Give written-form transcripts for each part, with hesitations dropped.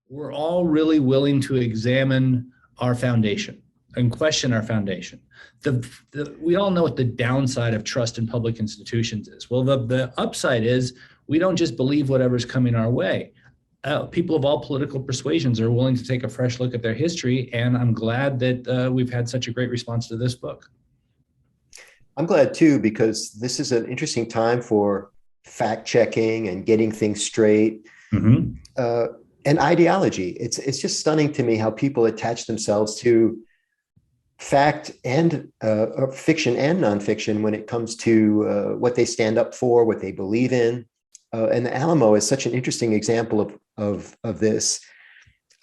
we're all really willing to examine our foundation and question our foundation. We all know what the downside of trust in public institutions is. Well, the upside is we don't just believe whatever's coming our way. People of all political persuasions are willing to take a fresh look at their history, and I'm glad that we've had such a great response to this book. I'm glad too, because this is an interesting time for fact checking and getting things straight. Mm-hmm. And ideology. It's just stunning to me how people attach themselves to fact and fiction and nonfiction when it comes to what they stand up for, what they believe in. And the Alamo is such an interesting example of this.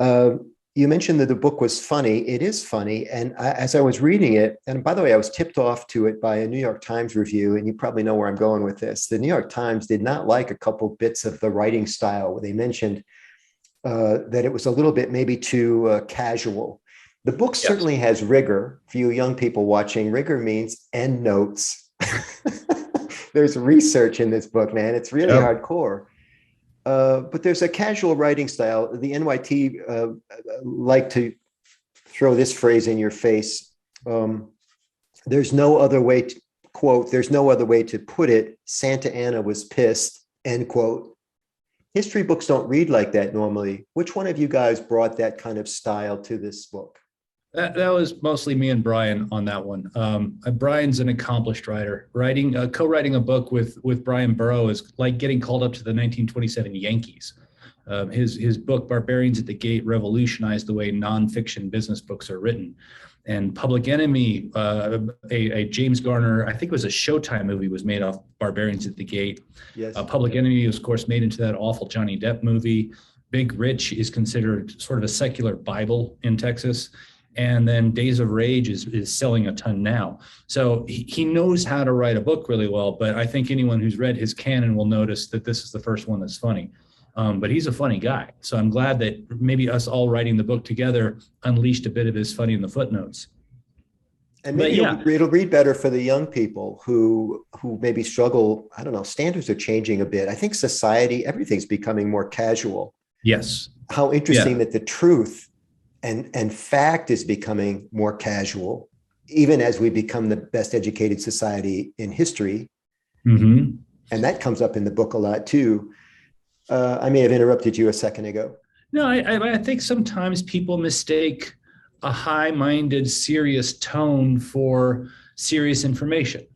You mentioned that the book was funny. It is funny. And as I was reading it, and by the way, I was tipped off to it by a New York Times review, and you probably know where I'm going with this. The New York Times did not like a couple bits of the writing style where they mentioned that it was a little bit maybe too casual. The book certainly has rigor. For you young people watching, rigor means end notes. There's research in this book, man. It's really hardcore. But there's a casual writing style. The NYT like to throw this phrase in your face. There's no other way to, quote, there's no other way to put it. Santa Anna was pissed, end quote. History books don't read like that normally. Which one of you guys brought that kind of style to this book? That was mostly me and Brian on that one. Brian's an accomplished writer. Co-writing a book with Brian Burrough is like getting called up to the 1927 Yankees. His book, Barbarians at the Gate, revolutionized the way nonfiction business books are written. And Public Enemy, a James Garner, I think it was a Showtime movie, was made off Barbarians at the Gate. Yes. Public Enemy was, of course, made into that awful Johnny Depp movie. Big Rich is considered sort of a secular Bible in Texas. And then Days of Rage is selling a ton now. So he knows how to write a book really well, but I think anyone who's read his canon will notice that this is the first one that's funny. But he's a funny guy. So I'm glad that maybe us all writing the book together unleashed a bit of his funny in the footnotes. And maybe it'll read better for the young people who maybe struggle. I don't know, standards are changing a bit. I think society, everything's becoming more casual. Yes. How interesting that the truth and fact is becoming more casual, even as we become the best educated society in history. Mm-hmm. And that comes up in the book a lot too. I may have interrupted you a second ago. No, I think sometimes people mistake a high-minded, serious tone for serious information.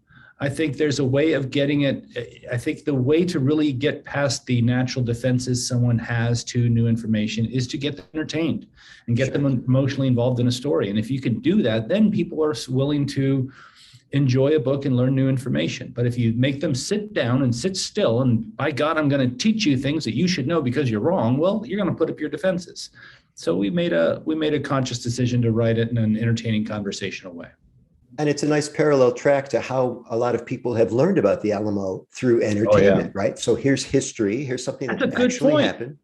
I think there's a way of getting it. I think the way to really get past the natural defenses someone has to new information is to get them entertained and get them emotionally involved in a story. And if you can do that, then people are willing to enjoy a book and learn new information. But if you make them sit down and sit still and, by God, I'm going to teach you things that you should know because you're wrong, well, you're going to put up your defenses. So we made a conscious decision to write it in an entertaining conversational way. And it's a nice parallel track to how a lot of people have learned about the Alamo through entertainment, right? So here's history. Here's something that actually happened.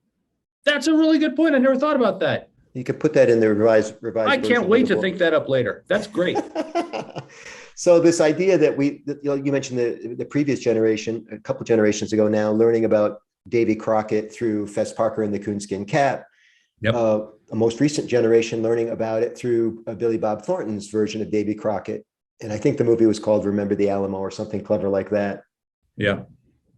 That's a really good point. I never thought about that. You could put that in the revised. I can't wait to think that up later. That's great. So this idea that you mentioned the previous generation, a couple generations ago now, learning about Davy Crockett through Fess Parker and the Coonskin Cap. Yep. A most recent generation learning about it through Billy Bob Thornton's version of Davy Crockett. And I think the movie was called Remember the Alamo or something clever like that. Yeah.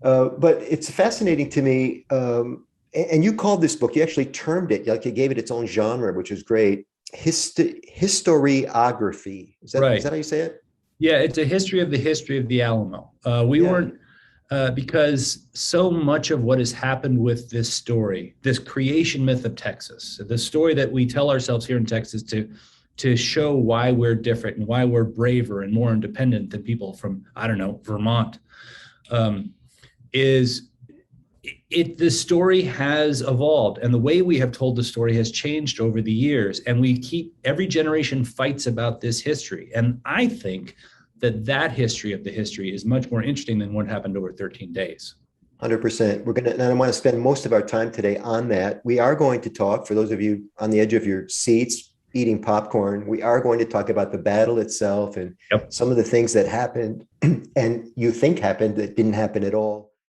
But it's fascinating to me. And you called this book, you actually termed it, like you gave it its own genre, which is great. Historiography. Is that how you say it? Yeah, it's a history of the Alamo. We weren't, because so much of what has happened with this story, this creation myth of Texas, the story that we tell ourselves here in Texas to show why we're different and why we're braver and more independent than people from, I don't know, Vermont, the story has evolved, and the way we have told the story has changed over the years, and every generation fights about this history. And I think that history of the history is much more interesting than what happened over 13 days. 100%. And I want to spend most of our time today on that. We are going to talk, for those of you on the edge of your seats eating popcorn, we are going to talk about the battle itself and some of the things that happened and you think happened that didn't happen at all.